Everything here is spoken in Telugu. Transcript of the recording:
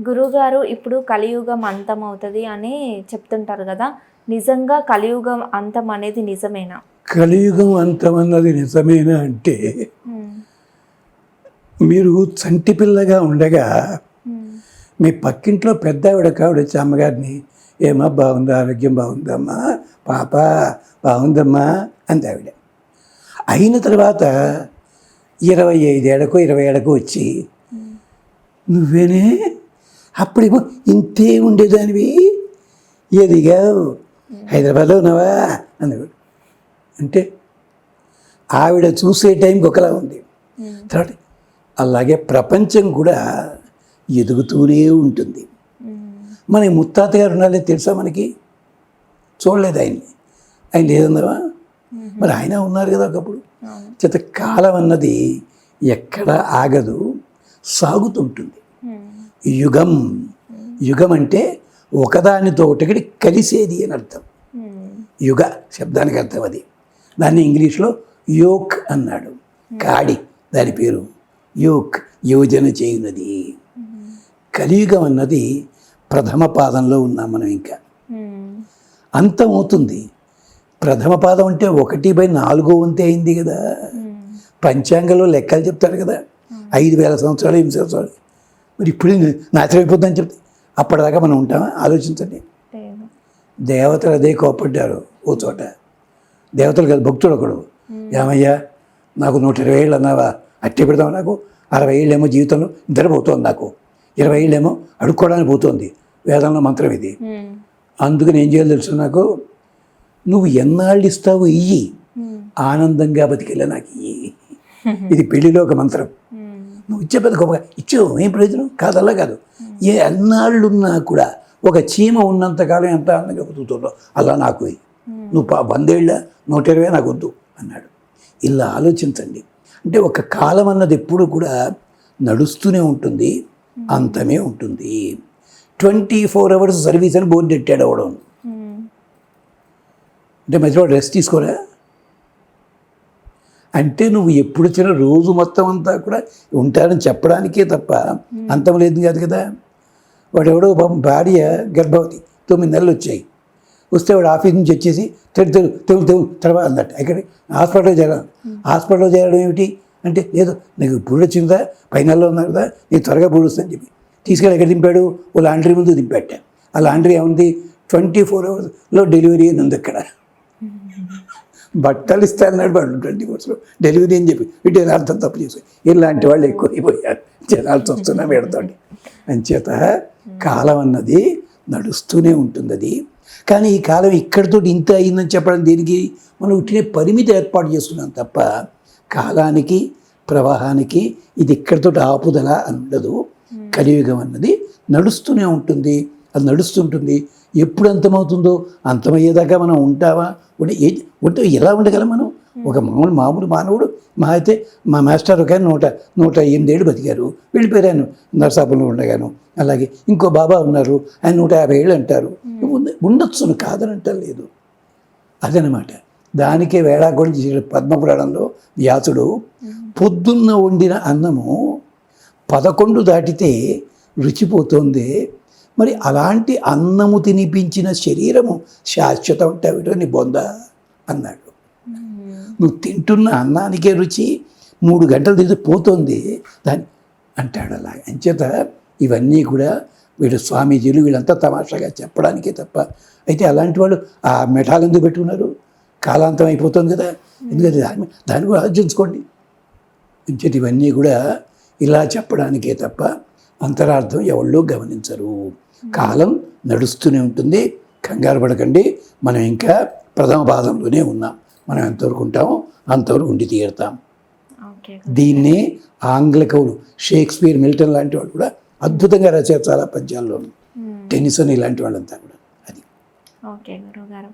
గురువుగారు ఇప్పుడు కలియుగం అంతమవుతుంది అని చెప్తుంటారు కదా, నిజంగా కలియుగం అంతం అనేది నిజమేనా? కలియుగం అంతమన్నది నిజమేనా అంటే, మీరు చంటి పిల్లగా ఉండగా మీ పక్కింట్లో పెద్ద ఆవిడ వచ్చి అమ్మగారిని, ఏమా బాగుందా, ఆరోగ్యం బాగుందమ్మా, పాప బాగుందమ్మా అంది ఆవిడ. అయిన తర్వాత 25 ఏళ్ళకు 20 ఏళ్ళకు వచ్చి, నువ్వేనే అప్పుడేమో ఇంతే ఉండేదానివి, ఎదిగావు, హైదరాబాద్లో ఉన్నావా అన్నాడు. అంటే ఆవిడ చూసే టైంకి ఒకలా ఉంది. తర్వాత అలాగే ప్రపంచం కూడా ఎదుగుతూనే ఉంటుంది. మన ముత్తాత గారు ఉన్నారో తెలుసా మనకి? చూడలేదు ఆయన లేదన్నావా? మరి ఆయన ఉన్నారు కదా ఒకప్పుడు. చేత కాలం అన్నది ఎక్కడ ఆగదు, సాగుతుంటుంది. యుగం యుగం అంటే ఒకదానితో ఒకటి కలిసేది అని అర్థం. యుగ శబ్దానికి అర్థం అది. దాన్ని ఇంగ్లీష్లో యోక్ అన్నాడు. కాడి దాని పేరు యోక్, యోజన చేయునది. కలియుగం అన్నది ప్రథమ పాదంలో ఉన్నాం మనం. ఇంకా అంతం అవుతుంది. ప్రథమ పాదం అంటే 1/4 వంతు అయింది కదా. పంచాంగంలో లెక్కలు చెప్తాడు కదా, 5000 సంవత్సరాలు 8 సంవత్సరాలు. మరి ఇప్పుడు నాశనం అయిపోతుందని చెప్తే అప్పటిదాకా మనం ఉంటామా? ఆలోచించండి. దేవతలు అదే కోపడ్డారు ఓ చోట. దేవతలు కాదు, భక్తుడు ఒకడు, ఏమయ్యా నాకు 120 ఏళ్ళు అన్నావా, అట్టే పెడతావు, నాకు 60 ఏళ్ళేమో జీవితంలో నిద్ర పోతుంది, నాకు 20 ఏళ్ళేమో అడుక్కోవడానికి పోతుంది, వేదంలో మంత్రం ఇది. అందుకని ఏం చేయాలి తెలుసు నాకు, నువ్వు ఎన్నాళ్ళు ఇస్తావు ఇయ్యి, ఆనందంగా బతికెళ్ళా నాకు ఇయ్యి. ఇది పెళ్లిలో ఒక మంత్రం. నువ్వు ఇచ్చే పెద్ద గొప్పగా ఇచ్చావు, ఏం ప్రయోజనం కాదల్లా కాదు. ఏ ఎన్నాళ్ళున్నా కూడా ఒక చీమ ఉన్నంతకాలం ఎంత ఆనందంగా బతుకుతుందో అలా నాకు నువ్వు 100 ఏళ్ళ 120 నాకు వద్దు అన్నాడు. ఇలా ఆలోచించండి. అంటే ఒక కాలం అన్నది ఎప్పుడు కూడా నడుస్తూనే ఉంటుంది, అంతమే ఉంటుంది. 24 అవర్స్ సర్వీస్ అని బోర్డు పెట్టాడు అవడం. అంటే మధ్యలో రెస్ట్ తీసుకోరా అంటే, నువ్వు ఎప్పుడు వచ్చినా రోజు మొత్తం అంతా కూడా ఉంటారని చెప్పడానికే తప్ప అంతం లేదు కాదు కదా. వాడెవడో భార్య గర్భవతి 9 నెలలు వచ్చాయి. వస్తే వాడు ఆఫీస్ నుంచి వచ్చేసి తెలు తర్వాత అన్నట్టు ఇక్కడ హాస్పిటల్లో చేరాలి. హాస్పిటల్లో చేరడం ఏమిటి అంటే, లేదు నీకు పురుడు వచ్చిందా, 10 నెలల్లో ఉన్నారు కదా, నీకు త్వరగా పురుడు వస్తుందని చెప్పి తీసుకెళ్ళి ఎక్కడ దింపాడు, ఓ లాండ్రీ ముందు దింపాట. ఆ లాండ్రీ ఏముంది, 24 అవర్స్లో డెలివరీ అని ఉంది అక్కడ. బట్టలు ఇస్తానన్నాడు వాడు 24 అవర్స్లో డెలివరీ అని చెప్పి వీటి అర్థం తప్పు చేసి ఇలాంటి వాళ్ళు ఎక్కువ అయిపోయారు. జనాలు చూస్తున్నా పెడతాండి. అంచేత కాలం అన్నది నడుస్తూనే ఉంటుంది అది. కానీ ఈ కాలం ఇక్కడితో ఇంత అయిందని చెప్పడం దేనికి, మనం ఉట్టినే పరిమితి ఏర్పాటు చేస్తున్నాం తప్ప కాలానికి ప్రవాహానికి ఇది ఇక్కడితో ఆపుదల అని ఉండదు. కలియుగం అన్నది నడుస్తూనే ఉంటుంది, అది నడుస్తుంటుంది. ఎప్పుడు అంతమవుతుందో అంతమయ్యేదాకా మనం ఉంటావా? ఉంటే ఎలా ఉండగలం మనం? ఒక మామూలు మానవుడు మా అయితే మా మాస్టర్ ఒక 108 ఏళ్ళు బతికారు, వెళ్ళిపోయాను నరసాపురంలో ఉండగాను. అలాగే ఇంకో బాబా ఉన్నారు, ఆయన 150 ఏళ్ళు అంటారు. ఉండొచ్చును, కాదనంటారు లేదు. అదనమాట. దానికే వేళాకోళం చేసాడు పద్మపురాణంలో వ్యాసుడు. పొద్దున్న వండిన అన్నము 11 దాటితే రుచిపోతుంది. మరి అలాంటి అన్నము తినిపించిన శరీరము శాశ్వతం అంటే నీ బొంద అన్నాడు. నువ్వు తింటున్న అన్నానికే రుచి 3 గంటలు తిరిగి పోతుంది దాన్ని అంటాడు. అలా అంచేత ఇవన్నీ కూడా వీడు స్వామీజీలు వీళ్ళంతా తమాషాగా చెప్పడానికే తప్ప. అయితే అలాంటి వాళ్ళు ఆ మెఠాలు ఎందుకు పెట్టుకున్నారు? కాలాంతం అయిపోతుంది కదా, ఎందుకంటే దాన్ని కూడా ఆలోచించుకోండి. అంచేత ఇవన్నీ కూడా ఇలా చెప్పడానికే తప్ప అంతరార్థం ఎవళ్ళు గమనించరు. కాలం నడుస్తూనే ఉంటుంది, కంగారు పడకండి. మనం ఇంకా ప్రథమ పాదంలోనే ఉన్నాం. మనం ఎంతవరకు ఉంటామో అంతవరకు ఉండి తీరుతాం. దీన్నే ఆంగ్ల కవులు షేక్స్పియర్, మిల్టన్ లాంటి వాళ్ళు కూడా అద్భుతంగా రాశారు చాలా పద్యాల్లోనూ. టెన్నిసన్ ఇలాంటి వాళ్ళంతా కూడా. అది ఓకే గురువుగారు.